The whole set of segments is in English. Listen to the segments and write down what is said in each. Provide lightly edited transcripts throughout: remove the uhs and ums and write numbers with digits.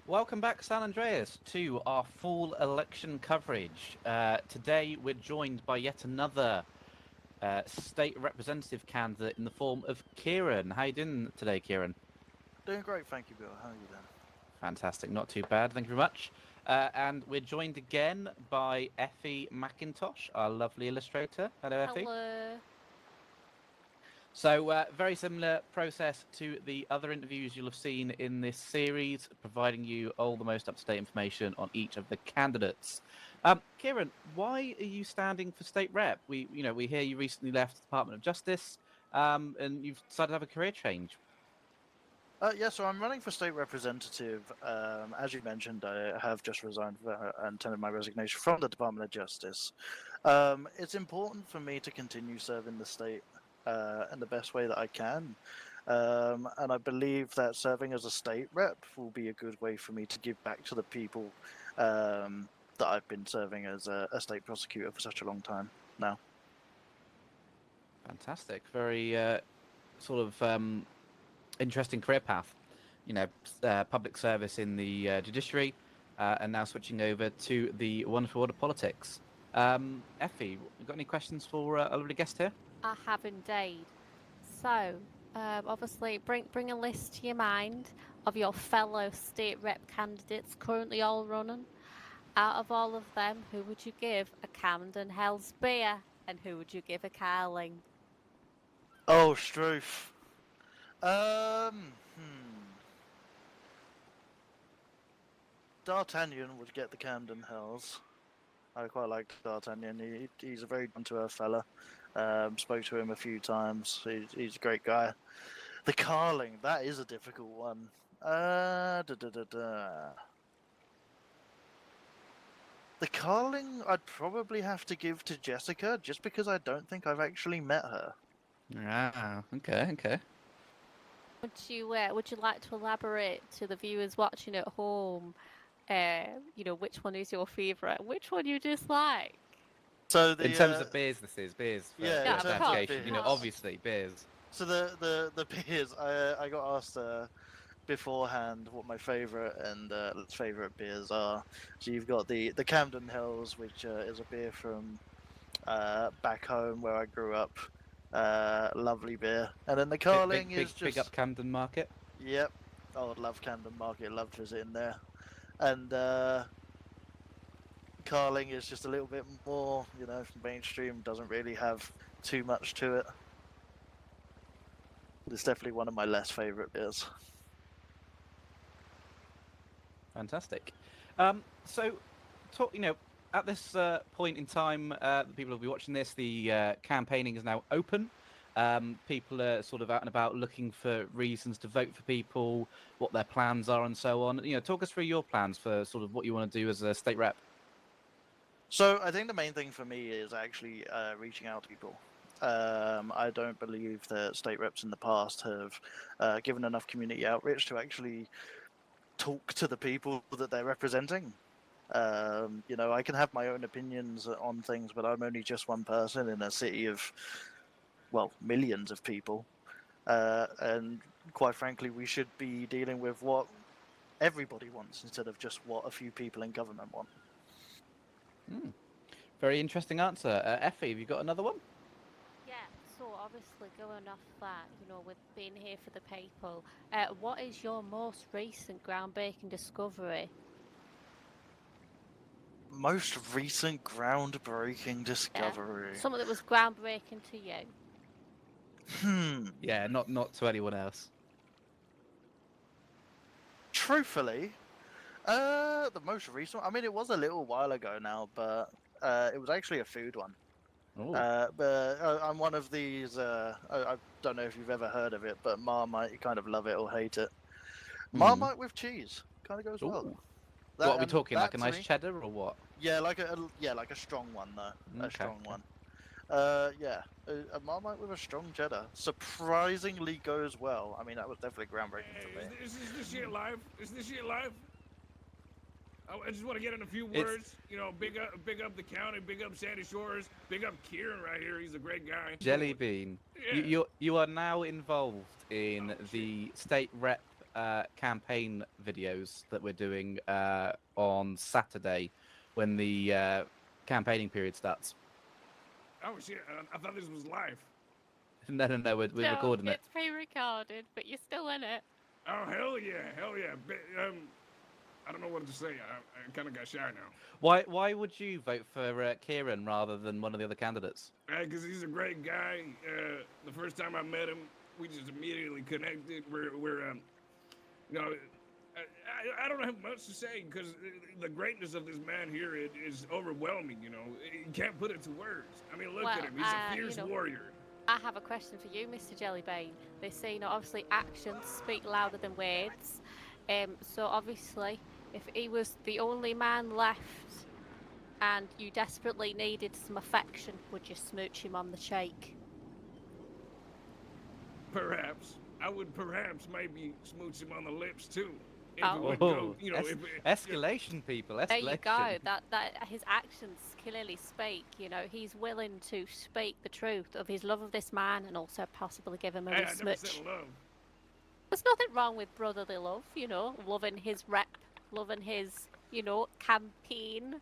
Welcome back, San Andreas, to our full election coverage. Today, we're joined by yet another state representative candidate in the form of Kieren. How you doing today, Kieren? Doing great, thank you, Bill. How are you doing? Fantastic, not too bad. Thank you very much. And we're joined again by Effie McIntosh, our lovely illustrator. Hello, Effie. Hello. So, very similar process to the other interviews you'll have seen in this series, providing you all the most up-to-date information on each of the candidates. Kieren, why are you standing for state rep? We hear you recently left the Department of Justice, and you've decided to have a career change. Yeah, so I'm running for state representative. As you mentioned, I have just resigned and tendered my resignation from the Department of Justice. It's important for me to continue serving the state in the best way that I can. And I believe that serving as a state rep will be a good way for me to give back to the people that I've been serving as a state prosecutor for such a long time now. Fantastic. Very sort of interesting career path. Public service in the judiciary, and now switching over to the wonderful world of politics. Effie, you got any questions for a lovely guest here? I have indeed. So, obviously, bring a list to your mind of your fellow state rep candidates currently all running. Out of all of them, who would you give a Camden Hell's beer, and who would you give a Carling? Oh, Struth. Um, hmm. D'Artagnan would get the Camden Hells. I quite like D'Artagnan. He's a very down-to-earth fella. Spoke to him a few times. He's a great guy. The Carling, that is a difficult one. The Carling, I'd probably have to give to Jessica, just because I don't think I've actually met her. Ah, okay. Would you like to elaborate to the viewers watching at home? Which one is your favourite? Which one you dislike? So In terms of beers, this is beers. Yeah, in terms of clarification. beers. Obviously beers. So the beers, I got asked beforehand what my favourite and least favourite beers are. So you've got the Camden Hills, which is a beer from back home where I grew up. Lovely beer. And then the Carling is just big up Camden Market. Yep. Oh, I'd love Camden Market. Loved visiting there. And Carling is just a little bit more, mainstream. Doesn't really have too much to it. It's definitely one of my less favourite beers. Fantastic. So, talk. At this point in time, the people who'll be watching this, the campaigning is now open. People are sort of out and about looking for reasons to vote for people, what their plans are, and so on. Talk us through your plans for sort of what you want to do as a state rep. So I think the main thing for me is actually reaching out to people. I don't believe that state reps in the past have given enough community outreach to actually talk to the people that they're representing. I can have my own opinions on things, but I'm only just one person in a city of, well, millions of people. And quite frankly, we should be dealing with what everybody wants instead of just what a few people in government want. Very interesting answer. Effie, have you got another one? Yeah, so obviously going off that, with being here for the people, what is your most recent groundbreaking discovery? Most recent groundbreaking discovery. Yeah. Something that was groundbreaking to you. Yeah, not to anyone else. Truthfully, the most recent. I mean, it was a little while ago now, but it was actually a food one. But I'm one of these. I don't know if you've ever heard of it, but Marmite. You kind of love it or hate it. Marmite with cheese kind of goes well. What are we talking? Like a nice cheddar or what? Yeah, like a strong one though. A strong one. Yeah, a Marmite with a strong cheddar surprisingly goes well. I mean, that was definitely groundbreaking for me. Is this shit live? Is this shit live? I just want to get in a few words. Big up the county, big up Sandy Shores, big up Kieren right here. He's a great guy. Jelly Bean, Yeah. you are now involved in the state rep campaign videos that we're doing on Saturday when the campaigning period starts. Oh shit! I thought this was live. No, we're recording it. It's pre-recorded, but you're still in it. Oh hell yeah! I don't know what to say. I kind of got shy now. Why would you vote for Kieren rather than one of the other candidates? Because he's a great guy. The first time I met him, we just immediately connected. You know, I don't have much to say because the greatness of this man here is overwhelming. You know, you can't put it to words. I mean, look Well, at him. He's a fierce warrior. I have a question for you, Mr. Jellybean. They say, obviously actions speak louder than words. So obviously, if he was the only man left and you desperately needed some affection, would you smooch him on the cheek? Perhaps I would. Perhaps maybe smooch him on the lips too. If Oh. it would go, Escalation, people. Escalation. There you go. That his actions clearly speak. He's willing to speak the truth of his love of this man and also possibly give him a Hey, wee I never smooch. said love. There's nothing wrong with brotherly love. Loving his rep, loving his campaign.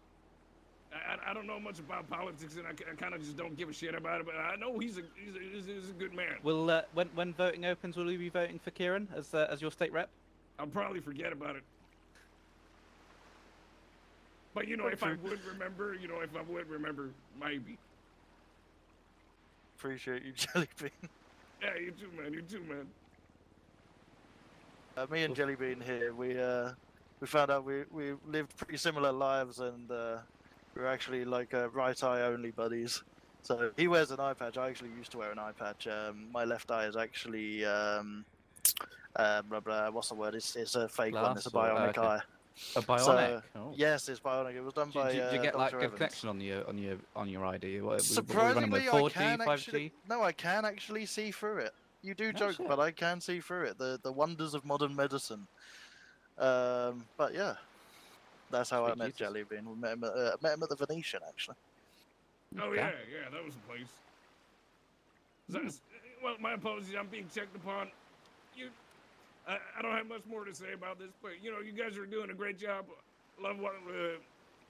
I don't know much about politics, and I kind of just don't give a shit about it. But I know he's a good man. Will when voting opens, will you be voting for Kieren as your state rep? I'll probably forget about it. But if I would remember, maybe. Appreciate you, Jellybean. Yeah, you too, man. You too, man. Me and Jellybean here, we found out we lived pretty similar lives, and we're actually like right eye only buddies. So he wears an eye patch. I actually used to wear an eye patch. My left eye is actually what's the word? It's a fake one. It's a Glass or- bionic okay. eye. A bionic. So, Oh. yes, it's bionic. It was done by. Do you get like Dr. good Evans. connection on your ID? What are we running Surprisingly, with, I 4G, can 5G? actually. No, I can actually see through it. You do Oh, joke, shit. but I can see through it. The wonders of modern medicine. But yeah, that's how I Sweet met Jesus. Jellybean. We met him at the Venetian, actually. Oh Okay. yeah, that was the place. Well, my apologies. I'm being checked upon. I don't have much more to say about this, but you guys are doing a great job. Love what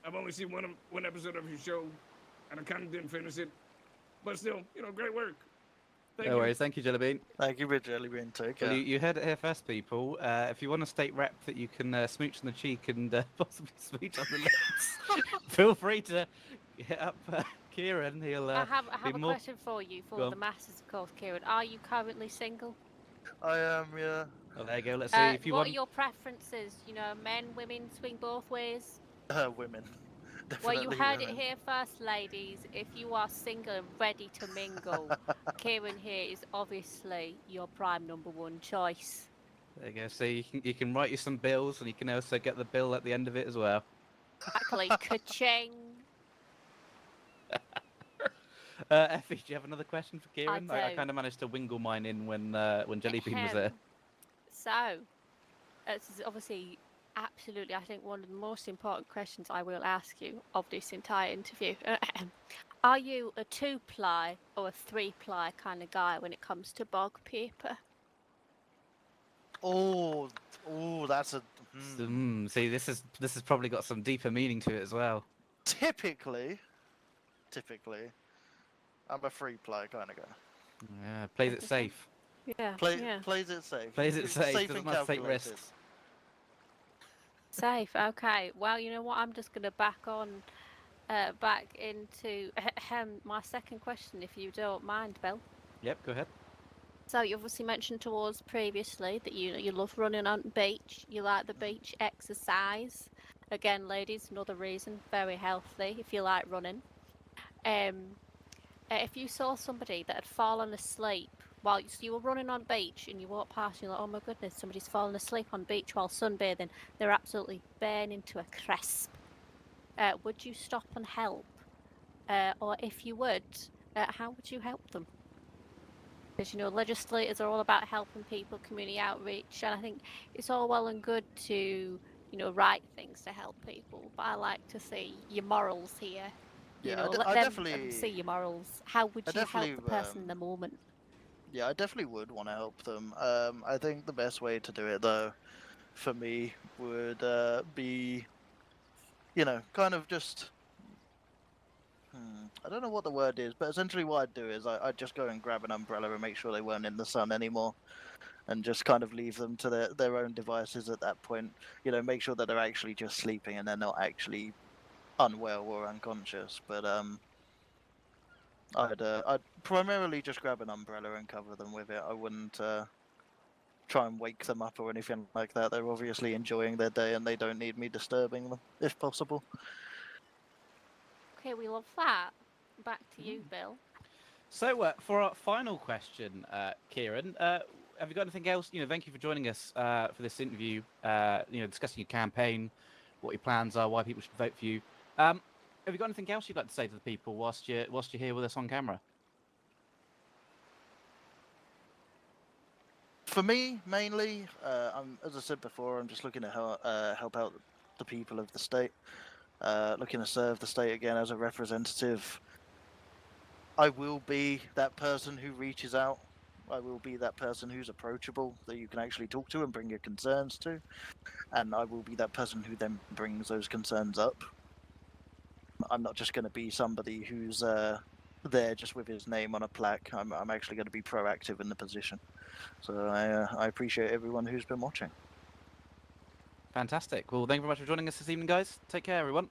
I've only seen one episode of your show, and I kind of didn't finish it, but still, great work. Thank No you. worries. Thank you, Jellybean. Thank you, Jellybean. Take care. Well, you heard it here first, people. If you want a state rep that you can smooch on the cheek and possibly smooch on the lips, feel free to hit up Kieren. He'll I have be a more... question for you, Go for on. the masses, of course, Kieran. Are you currently single? I am, yeah. Oh, there you go. Let's see if you what want. are your preferences? Men, women, swing both ways? Women. Well, you Definitely heard it women. here first, ladies. If you are single and ready to mingle, Kieran here is obviously your prime number one choice. There you go. So you can write you some bills, and you can also get the bill at the end of it as well. Exactly. Ka-ching. Effie, do you have another question for Kieren? I do. kind of managed to wingle mine in when Jellybean was there. So, this is obviously absolutely, I think, one of the most important questions I will ask you of this entire interview. Are you a 2-ply or a 3-ply kind of guy when it comes to bog paper? Oh, that's a. See, this has probably got some deeper meaning to it as well. Typically, I'm a 3-ply kind of guy. Yeah, plays it safe. Yeah. Plays it safe. Plays it safe. Safe Doesn't and have to take calculated. risks. Safe. Okay. Well, you know what? I'm just gonna back into my second question, if you don't mind, Bill. Yep, go ahead. So you obviously mentioned to us previously that you love running on the beach. You like the beach exercise. Again, ladies, another reason, very healthy if you like running. If you saw somebody that had fallen asleep while you were running on the beach and you walk past and you're like, oh my goodness, somebody's fallen asleep on the beach while sunbathing, they're absolutely burning to a crisp. Would you stop and help? Or if you would, how would you help them? Because legislators are all about helping people, community outreach, and I think it's all well and good to write things to help people, but I like to see your morals here. Yeah, Let I them definitely see your morals. How would you help the person in the moment? Yeah, I definitely would want to help them. I think the best way to do it, though, for me, would be, kind of just. I don't know what the word is, but essentially what I'd do is I'd just go and grab an umbrella and make sure they weren't in the sun anymore, and just kind of leave them to their own devices at that point. Make sure that they're actually just sleeping and they're not actually unwell or unconscious. But I'd primarily just grab an umbrella and cover them with it. I wouldn't try and wake them up or anything like that. They're obviously enjoying their day and they don't need me disturbing them, if possible. Okay, we love that. Back to you, Bill. So, for our final question, Kieren, have you got anything else? Thank you for joining us for this interview. Discussing your campaign, what your plans are, why people should vote for you. Have you got anything else you'd like to say to the people whilst you're here with us on camera? For me, mainly, as I said before, I'm just looking to help out the people of the state. Looking to serve the state again as a representative. I will be that person who reaches out. I will be that person who's approachable, that you can actually talk to and bring your concerns to. And I will be that person who then brings those concerns up. I'm not just going to be somebody who's there just with his name on a plaque. I'm actually going to be proactive in the position. So I appreciate everyone who's been watching. Fantastic. Well, thank you very much for joining us this evening, guys. Take care, everyone.